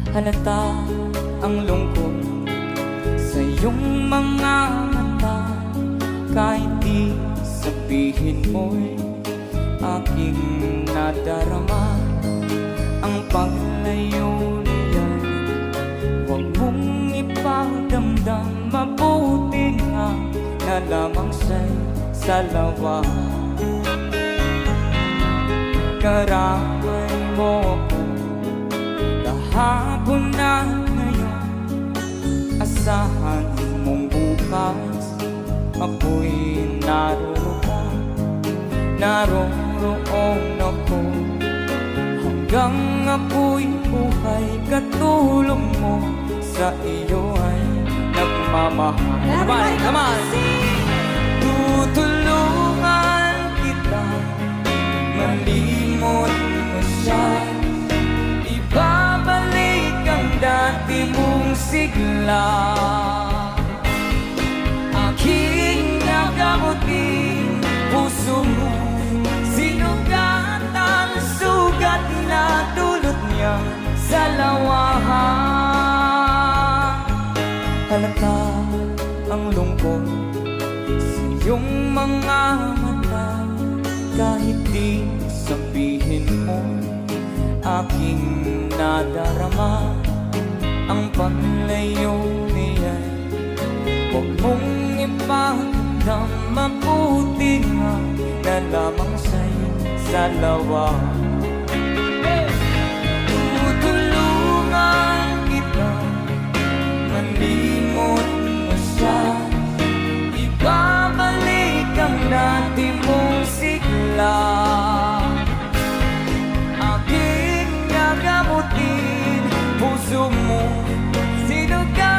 Halata ang lungkot sa iyong mga mata, kahit di sabihin mo'y aking nadarama. Ang paglayo niyan, huwag mong ipagdamdam. Mabuti nga na lamang siya'y salawa. Karamay mo ako kahapon na ngayon, asahan mong bukas ako'y naroon. Naroon ako hanggang ako'y buhay. Katulong mo sa iyo ay nagmamahal. Come on! Tutulungan kita, malimot mo siya, ibabalik ang dati mong sigla. Aking nagamutin puso mo, sinugat ang sugat na dulot niya sa lawahan. Halata ang lungkot sa iyong mga mata, kahit di sabihin mo aking nadarama. Ang paglayo niya'y huwag mong ipagdam. Mabuti nga na lamang sa'yo salawa. Tutulungan kita, malimot mo siya, ibabalik ang dati mong sigla. Aking nagamutin puso mo, sinugat